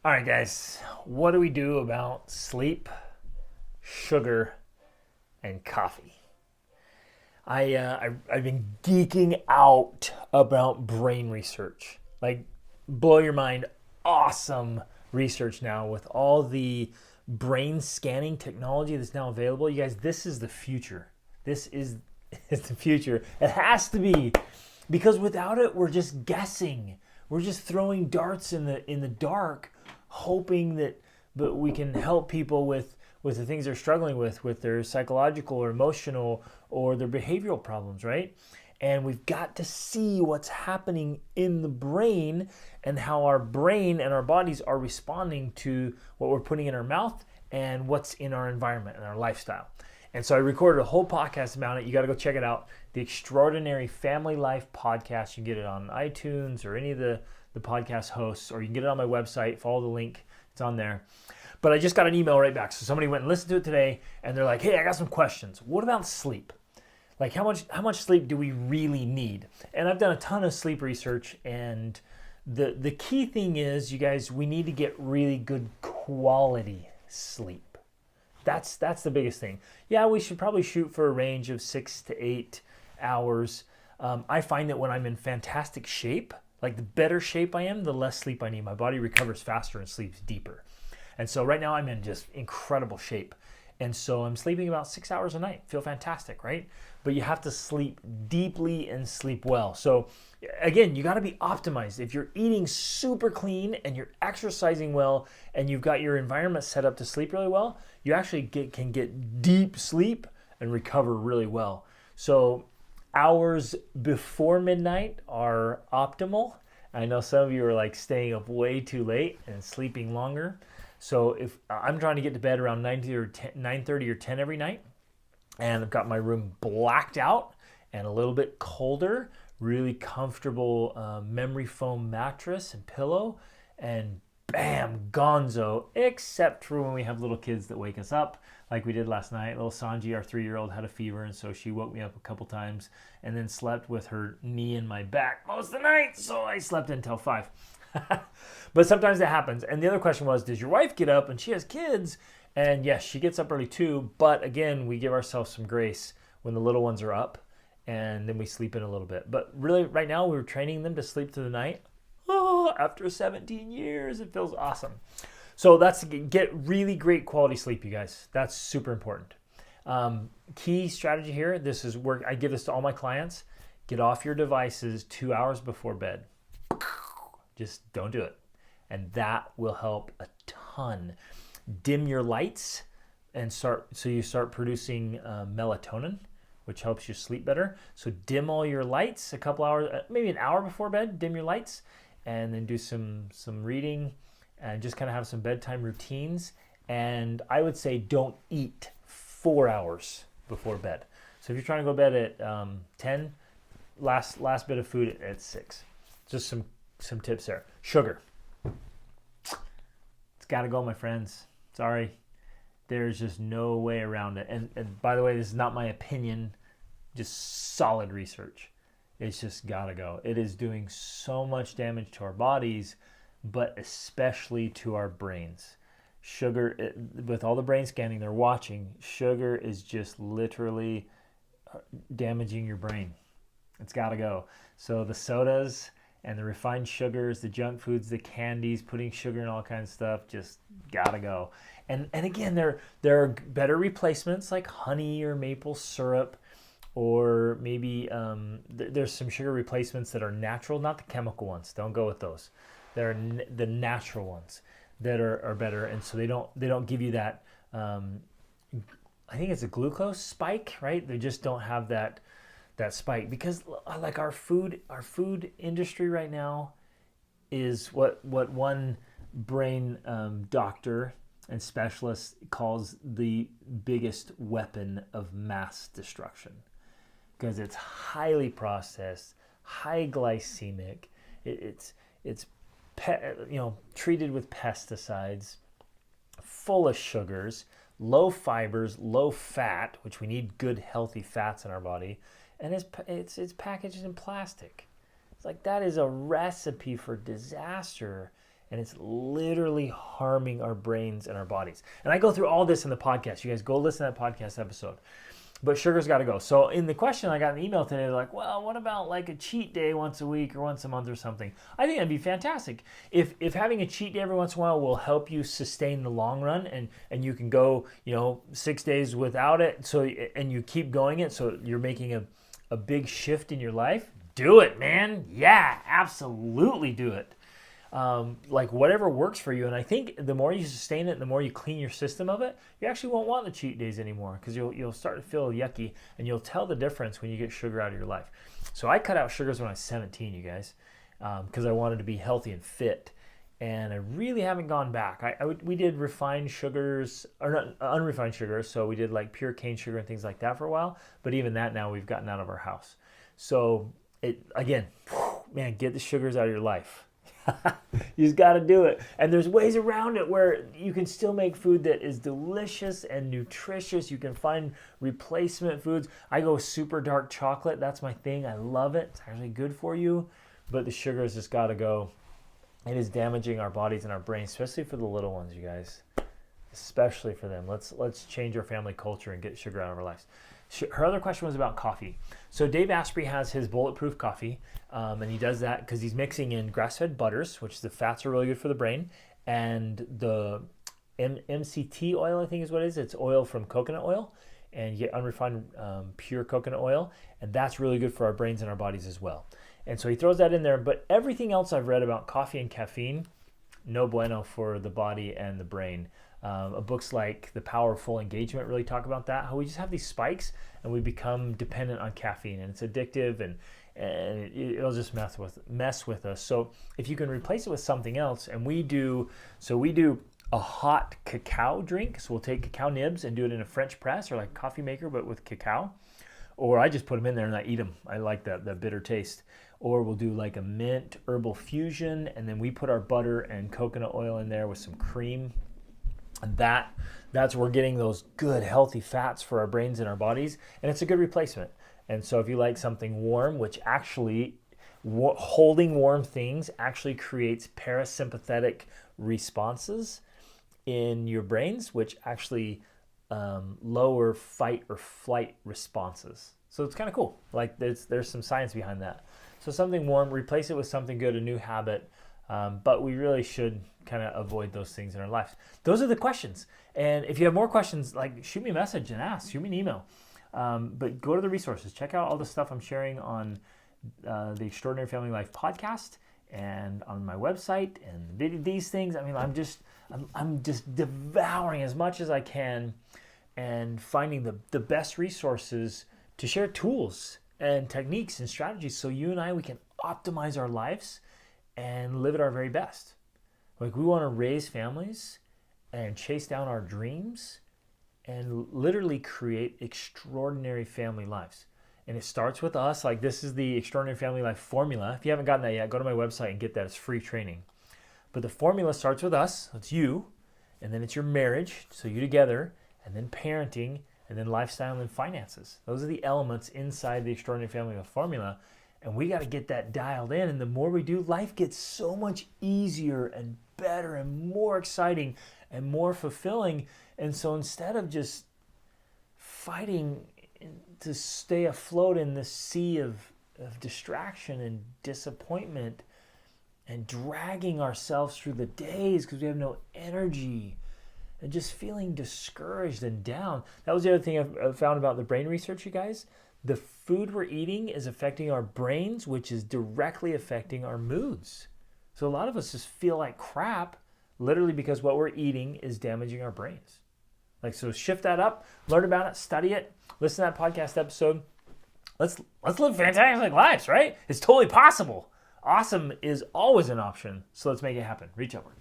All right, guys, what do we do about sleep, sugar, and coffee? I've been geeking out about brain research. Like, blow your mind, awesome research now with all the brain scanning technology that's now available. You guys, this is the future. This is the future. It has to be, because without it, we're just guessing. We're just throwing darts in the dark, hoping that but we can help people with the things they're struggling with their psychological or emotional or their behavioral problems, right? And we've got to see what's happening in the brain and how our brain and our bodies are responding to what we're putting in our mouth and what's in our environment and our lifestyle. And so I recorded a whole podcast about it. You got to go check it out. The Extraordinary Family Life Podcast. You can get it on iTunes or any of the podcast hosts, or you can get it on my website. Follow the link. It's on there. But I just got an email right back. So somebody went and listened to it today, and they're like, hey, I got some questions. What about sleep? Like, how much sleep do we really need? And I've done a ton of sleep research, and the key thing is, you guys, we need to get really good quality sleep. That's the biggest thing. Yeah, we should probably shoot for a range of 6 to 8 hours. I find that when I'm in fantastic shape, like the better shape I am, the less sleep I need. My body recovers faster and sleeps deeper. And so right now I'm in just incredible shape. And so I'm sleeping about 6 hours a night. Feel fantastic, right? But you have to sleep deeply and sleep well. So again, you got to be optimized. If you're eating super clean and you're exercising well and you've got your environment set up to sleep really well, you actually can get deep sleep and recover really well. So hours before midnight are optimal. I know some of you are like staying up way too late and sleeping longer. So if I'm trying to get to bed around 9:30 or 10 every night, and I've got my room blacked out and a little bit colder, really comfortable memory foam mattress and pillow, and bam, gonzo, except for when we have little kids that wake us up, like we did last night. Little Sanji, our 3-year-old, had a fever, and so she woke me up a couple times and then slept with her knee in my back most of the night, so I slept until 5. But sometimes that happens. And the other question was, does your wife get up? And she has kids, and yes, she gets up early too, but again, we give ourselves some grace when the little ones are up, and then we sleep in a little bit. But really, right now, we're training them to sleep through the night. Oh, after 17 years, it feels awesome. So that's get really great quality sleep, you guys. That's super important. Key strategy here, this is work. I give this to all my clients. Get off your devices 2 hours before bed. Just don't do it. And that will help a ton. Dim your lights and so you start producing melatonin, which helps you sleep better. So dim all your lights a couple hours, maybe an hour before bed, dim your lights, and then do some reading and just kind of have some bedtime routines. And I would say don't eat 4 hours before bed. So if you're trying to go to bed at 10, last bit of food at 6. Just some tips there. Sugar. It's got to go, my friends. Sorry. There's just no way around it. And by the way, this is not my opinion, just solid research. It's just got to go. It is doing so much damage to our bodies, but especially to our brains. Sugar, with all the brain scanning they're watching, sugar is just literally damaging your brain. It's got to go. So the sodas and the refined sugars, the junk foods, the candies, putting sugar in all kinds of stuff, just gotta go. And again, there are better replacements like honey or maple syrup, or maybe there's some sugar replacements that are natural, not the chemical ones. Don't go with those. They're the natural ones that are better, and so they don't give you that. I think it's a glucose spike, right? They just don't have that spike, because like our food industry right now is what one brain doctor and specialist calls the biggest weapon of mass destruction, because it's highly processed, high glycemic, it's treated with pesticides, full of sugars, low fibers, low fat, which we need good healthy fats in our body, and it's packaged in plastic. It's like, that is a recipe for disaster. and it's literally harming our brains and our bodies. And I go through all this in the podcast. You guys go listen to that podcast episode. But sugar's got to go. So in the question, I got an email today, like, well, what about like a cheat day once a week or once a month or something? I think that'd be fantastic. If having a cheat day every once in a while will help you sustain the long run, and you can go, 6 days without it, and you keep going it, so you're making a big shift in your life, do it, man. Yeah, absolutely do it. Like whatever works for you. And I think the more you sustain it, the more you clean your system of it, you actually won't want the cheat days anymore, because you'll start to feel yucky, and you'll tell the difference when you get sugar out of your life. So I cut out sugars when I was 17, you guys, because I wanted to be healthy and fit. And I really haven't gone back. We did refined sugars, or not unrefined sugars, so we did like pure cane sugar and things like that for a while. But even that now we've gotten out of our house. So again, man, get the sugars out of your life. You just got to do it. And there's ways around it where you can still make food that is delicious and nutritious. You can find replacement foods. I go super dark chocolate. That's my thing. I love it. It's actually good for you. But the sugar has just got to go. It is damaging our bodies and our brains, especially for the little ones, you guys. Especially for them. Let's change our family culture and get sugar out of our lives. Her other question was about coffee. So Dave Asprey has his bulletproof coffee, and he does that because he's mixing in grass-fed butters, which the fats are really good for the brain, and the MCT oil, I think is what it is. It's oil from coconut oil, and you get unrefined pure coconut oil, and that's really good for our brains and our bodies as well. And so he throws that in there, but everything else I've read about coffee and caffeine, no bueno for the body and the brain. Books like The Power of Full Engagement really talk about that, how we just have these spikes and we become dependent on caffeine, and it's addictive, and it'll just mess with us. So if you can replace it with something else, and we do a hot cacao drink. So we'll take cacao nibs and do it in a French press or like a coffee maker, but with cacao. Or I just put them in there and I eat them. I like that bitter taste. Or we'll do like a mint herbal fusion, and then we put our butter and coconut oil in there with some cream. And that's where we're getting those good healthy fats for our brains and our bodies, and it's a good replacement. And so if you like something warm, which actually holding warm things actually creates parasympathetic responses in your brains, which actually lower fight or flight responses. So it's kind of cool. Like there's some science behind that. So something warm, replace it with something good, a new habit. But we really should kind of avoid those things in our lives. Those are the questions. And if you have more questions, like shoot me a message and ask, shoot me an email. But go to the resources. Check out all the stuff I'm sharing on the Extraordinary Family Life podcast and on my website and these things. I mean, I'm just devouring as much as I can and finding the best resources to share tools and techniques and strategies so you and I, we can optimize our lives and live at our very best. Like we want to raise families and chase down our dreams and literally create extraordinary family lives. And it starts with us. Like this is the Extraordinary Family Life formula. If you haven't gotten that yet, go to my website and get that. It's free training. But the formula starts with us. It's you, and then it's your marriage, so you together, and then parenting, and then lifestyle and finances. Those are the elements inside the Extraordinary Family Life formula. And we got to get that dialed in. And the more we do, life gets so much easier and better and more exciting and more fulfilling. And so instead of just fighting to stay afloat in this sea of distraction and disappointment and dragging ourselves through the days because we have no energy and just feeling discouraged and down. That was the other thing I found about the brain research, you guys. The food we're eating is affecting our brains, which is directly affecting our moods. So a lot of us just feel like crap, literally because what we're eating is damaging our brains. Like, so shift that up, learn about it, study it, listen to that podcast episode. Let's live fantastic lives, right? It's totally possible. Awesome is always an option. So let's make it happen. Reach upward.